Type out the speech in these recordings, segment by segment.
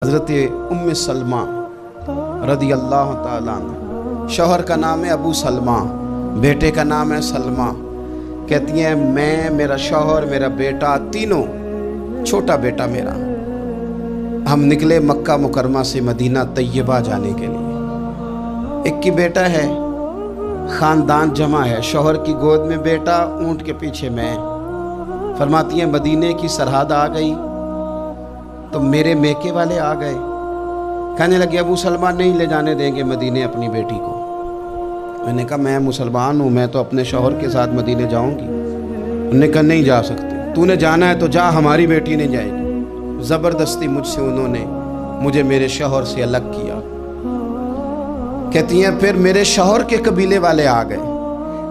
حضرت ام سلمہ رضی اللہ تعالیٰ عنہ، شوہر کا نام ہے ابو سلمہ، بیٹے کا نام ہے سلمہ۔ کہتی ہیں میں، میرا شوہر، میرا بیٹا، تینوں، چھوٹا بیٹا میرا، ہم نکلے مکہ مکرمہ سے مدینہ طیبہ جانے کے لیے۔ ایک کی بیٹا ہے، خاندان جمع ہے، شوہر کی گود میں بیٹا، اونٹ کے پیچھے میں۔ فرماتی ہیں مدینے کی سرحد آ گئی تو میرے میکے والے آ گئے، کہنے لگے ابو سلمہ نہیں لے جانے دیں گے مدینے اپنی بیٹی کو۔ میں نے کہا میں مسلمان ہوں، میں تو اپنے شوہر کے ساتھ مدینے جاؤں گی۔ انہوں نے کہا نہیں جا سکتے، تو نے جانا ہے تو جا، ہماری بیٹی نہیں جائے گی۔ زبردستی مجھ سے انہوں نے مجھے میرے شوہر سے الگ کیا۔ کہتی ہیں پھر میرے شوہر کے قبیلے والے آ گئے،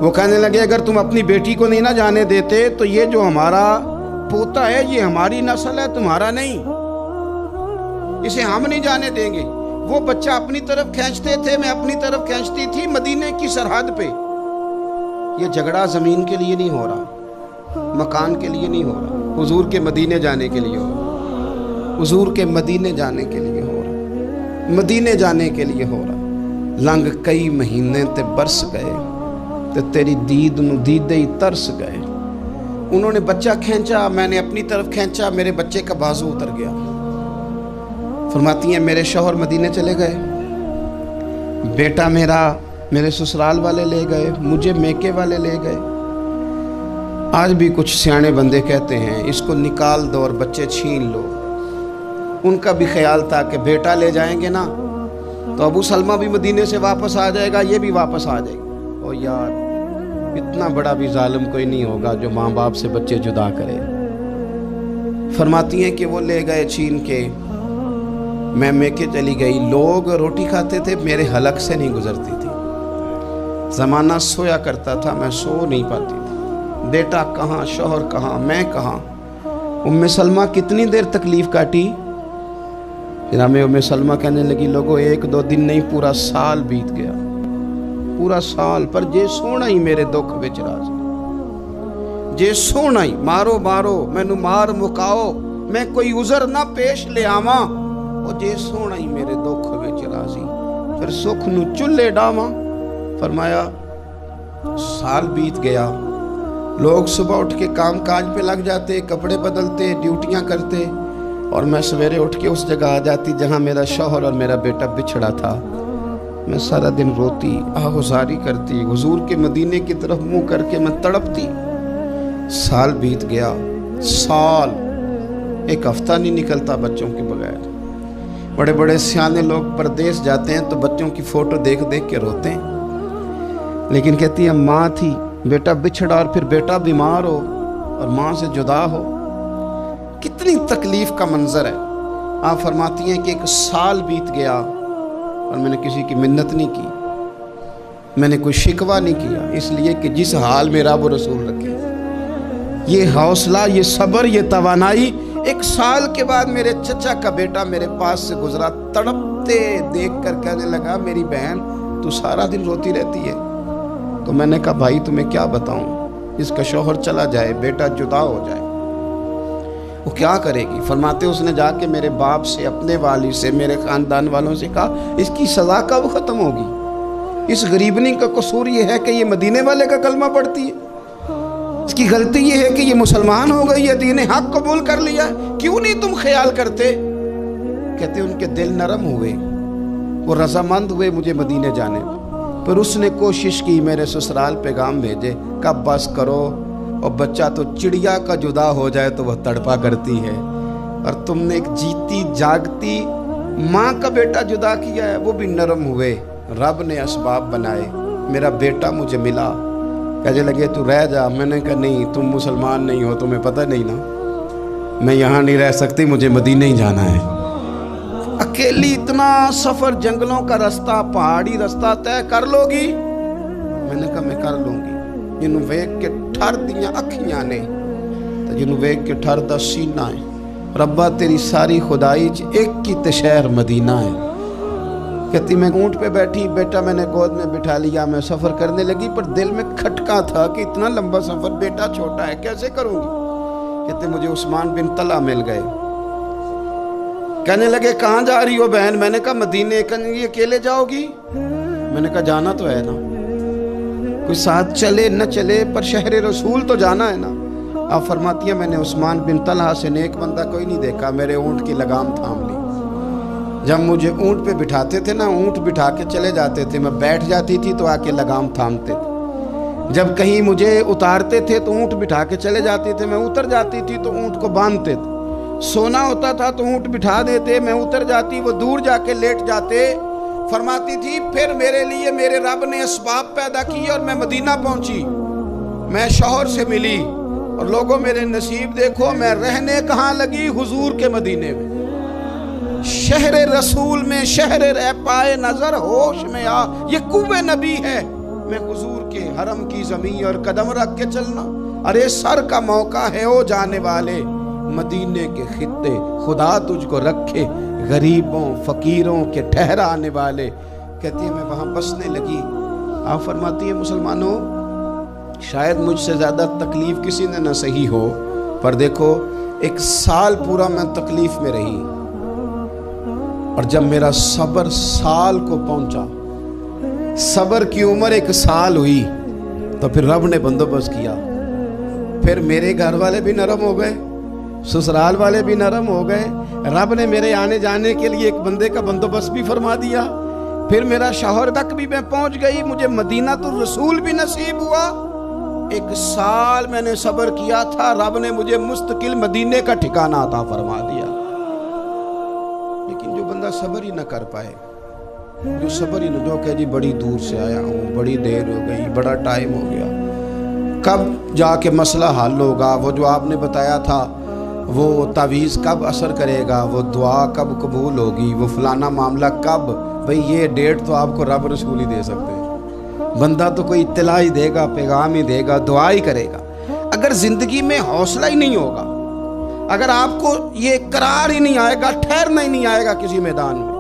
وہ کہنے لگے اگر تم اپنی بیٹی کو نہیں نہ جانے دیتے تو یہ جو ہمارا پوتا ہے یہ ہماری نسل ہے، تمہارا نہیں، اسے ہم نہیں جانے دیں گے۔ وہ بچہ اپنی طرف کھینچتے تھے، میں اپنی طرف کھینچتی تھی، مدینے کی سرحد پہ۔ یہ جھگڑا زمین کے لیے نہیں ہو رہا، مکان کے لیے نہیں ہو رہا، حضور کے مدینے جانے کے لیے ہو رہا، حضور کے مدینے جانے کے لیے ہو رہا، مدینے جانے کے لیے ہو رہا۔ لنگ کئی مہینے تے برس گئے تے تیری دید نو دیدے ہی ترس گئے۔ انہوں نے بچہ کھینچا، میں نے اپنی طرف کھینچا، میرے بچے کا بازو اتر گیا۔ فرماتی ہیں میرے شوہر مدینے چلے گئے، بیٹا میرا میرے سسرال والے لے گئے، مجھے میکے والے لے گئے۔ آج بھی کچھ سیانے بندے کہتے ہیں اس کو نکال دو اور بچے چھین لو۔ ان کا بھی خیال تھا کہ بیٹا لے جائیں گے نا تو ابو سلمہ بھی مدینے سے واپس آ جائے گا، یہ بھی واپس آ جائے گا۔ او یار، اتنا بڑا بھی ظالم کوئی نہیں ہوگا جو ماں باپ سے بچے جدا کرے۔ فرماتی ہیں کہ وہ لے گئے چھین کے، میں میکے چلی گئی۔ لوگ روٹی کھاتے تھے، میرے حلق سے نہیں گزرتی تھی۔ زمانہ سویا کرتا تھا، میں سو نہیں پاتی تھی۔ بیٹا کہاں، شوہر کہاں، میں کہاں۔ ام سلمہ کتنی دیر تکلیف کاٹی؟ جناب ام سلمہ کہنے لگی لوگوں ایک دو دن نہیں، پورا سال بیت گیا، پورا سال، پر جے سونا ہی میرے دکھ وچ راضی، جے سونا ہی مارو مارو مینو مار مکاؤ، میں کوئی عذر نہ پیش لے آواں، او جے سونا ہی میرے دکھ وچ راضی، پھر سکھ نو چلے ڈاواں۔ فرمایا سال بیت گیا، لوگ صبح اٹھ کے کام کاج پہ لگ جاتے، کپڑے بدلتے، ڈیوٹیاں کرتے، اور میں سویرے اٹھ کے اس جگہ آ جاتی جہاں میرا شوہر اور میرا بیٹا بچھڑا تھا۔ میں سارا دن روتی، آہوزاری کرتی، حضور کے مدینے کی طرف منہ کر کے میں تڑپتی۔ سال بیت گیا، سال، ایک ہفتہ نہیں نکلتا بچوں کے بغیر۔ بڑے بڑے سیانے لوگ پردیس جاتے ہیں تو بچوں کی فوٹو دیکھ دیکھ کے روتے ہیں، لیکن کہتی ہے ماں تھی، بیٹا بچھڑا اور پھر بیٹا بیمار ہو اور ماں سے جدا ہو، کتنی تکلیف کا منظر ہے۔ آپ فرماتی ہیں کہ ایک سال بیت گیا اور میں نے کسی کی منت نہیں کی، میں نے کوئی شکوہ نہیں کیا، اس لیے کہ جس حال میں رب و رسول رکھے۔ یہ حوصلہ، یہ صبر، یہ توانائی، ایک سال کے بعد میرے چچا کا بیٹا میرے پاس سے گزرا، تڑپتے دیکھ کر کہنے لگا میری بہن تو سارا دن روتی رہتی ہے۔ تو میں نے کہا بھائی تمہیں کیا بتاؤں، اس کا شوہر چلا جائے، بیٹا جدا ہو جائے، وہ کیا کرے گی؟ فرماتے اس نے جا کے میرے باپ سے، اپنے والد سے، میرے خاندان والوں سے کہا اس کی سزا کب ختم ہوگی؟ اس غریبنی کا قصور یہ ہے کہ یہ مدینے والے کا کلمہ پڑھتی ہے، اس کی غلطی یہ ہے کہ یہ مسلمان ہو گئی ہے، دین حق قبول کر لیا ہے، کیوں نہیں تم خیال کرتے؟ کہتے ان کے دل نرم ہوئے، وہ رضامند ہوئے مجھے مدینے جانے میں۔ پھر اس نے کوشش کی میرے سسرال پیغام بھیجے، کب بس کرو، اور بچہ تو چڑیا کا جدا ہو جائے تو وہ تڑپا کرتی ہے، اور تم نے ایک جیتی جاگتی ماں کا بیٹا جدا کیا ہے۔ وہ بھی نرم ہوئے، رب نے اسباب بنائے، میرا بیٹا مجھے ملا۔ کہنے لگے تو رہ جا، میں نے کہا نہیں، تم مسلمان نہیں ہو، تمہیں پتہ نہیں نا، میں یہاں نہیں رہ سکتی، مجھے مدینے ہی جانا ہے۔ اکیلی اتنا سفر، جنگلوں کا رستہ، پہاڑی رستہ طے کر لو گی؟ میں نے کہا میں کر لوں گی۔ جنہوں ویک کے ٹھر دیاں اکھیاں نے تو جنہوں ویک کے ٹھر دا سینہ ہے، ربا تیری ساری خدائی ایک کی تے شہر مدینہ ہے۔ کہتی میں اونٹ پہ بیٹھی، بیٹا میں نے گود میں بٹھا لیا، میں سفر کرنے لگی، پر دل میں کھٹکا تھا کہ اتنا لمبا سفر، بیٹا چھوٹا ہے، کیسے کروں گی؟ کہتے مجھے عثمان بن طلحہ مل گئے، کہنے لگے کہاں جا رہی ہو بہن؟ میں نے کہا مدینے۔ کہنے لگے اکیلے جاؤ گی؟ میں نے کہا جانا تو ہے نا، کوئی ساتھ چلے نہ چلے پر شہر رسول تو جانا ہے نا۔ آپ فرماتی ہیں میں نے عثمان بن طلحہ سے نیک بندہ کوئی نہیں دیکھا، میرے اونٹ کی لگام تھام لی۔ جب مجھے اونٹ پہ بٹھاتے تھے نا، اونٹ بٹھا کے چلے جاتے تھے، میں بیٹھ جاتی تھی تو آ کے لگام تھامتے تھے۔ جب کہیں مجھے اتارتے تھے تو اونٹ بٹھا کے چلے جاتے تھے، میں اتر جاتی تھی تو اونٹ کو باندھتے تھے۔ سونا ہوتا تھا تو اونٹ بٹھا دیتے، میں اتر جاتی، وہ دور جا کے لیٹ جاتے۔ فرماتی تھی پھر میرے لیے میرے رب نے اسباب پیدا کیے اور میں مدینہ پہنچی، میں شوہر سے ملی، اور لوگوں میرے نصیب دیکھو، میں رہنے کہاں لگی؟ حضور کے مدینے میں، شہر رسول میں، شہر رہ پائے نظر ہوش میں آ، یہ کوہ نبی ہے، میں حضور کے حرم کی زمین اور قدم رکھ کے چلنا۔ ارے سر کا موقع ہے او جانے والے، مدینے کے خطے خدا تجھ کو رکھے، غریبوں فقیروں کے ٹھہرانے والے۔ کہتی ہے میں وہاں بسنے لگی۔ آپ فرماتی ہیں مسلمانوں شاید مجھ سے زیادہ تکلیف کسی نے نہ سہی ہو، پر دیکھو 1 سال پورا میں تکلیف میں رہی، اور جب میرا صبر سال کو پہنچا، صبر کی عمر 1 سال ہوئی، تو پھر رب نے بندوبست کیا۔ پھر میرے گھر والے بھی نرم ہو گئے، سسرال والے بھی نرم ہو گئے، رب نے میرے آنے جانے کے لیے ایک بندے کا بندوبست بھی فرما دیا۔ پھر میرا شوہر تک بھی میں پہنچ گئی، مجھے مدینہ الرسول بھی نصیب ہوا۔ 1 سال میں نے صبر کیا تھا، رب نے مجھے مستقل مدینے کا ٹھکانہ عطا فرما دیا۔ لیکن جو بندہ صبر ہی نہ کر پائے، جو صبر ہی نہ، جو کہ جی بڑی دور سے آیا ہوں، بڑی دیر ہو گئی، بڑا ٹائم ہو گیا، کب جا کے مسئلہ حل ہوگا؟ وہ جو آپ نے بتایا تھا وہ تعویذ کب اثر کرے گا؟ وہ دعا کب قبول ہوگی؟ وہ فلانا معاملہ کب؟ بھئی یہ ڈیٹ تو آپ کو رب رسول ہی دے سکتے ہیں، بندہ تو کوئی اطلاع ہی دے گا، پیغام ہی دے گا، دعا ہی کرے گا۔ اگر زندگی میں حوصلہ ہی نہیں ہوگا، اگر آپ کو یہ قرار ہی نہیں آئے گا، ٹھہرنا ہی نہیں آئے گا کسی میدان میں،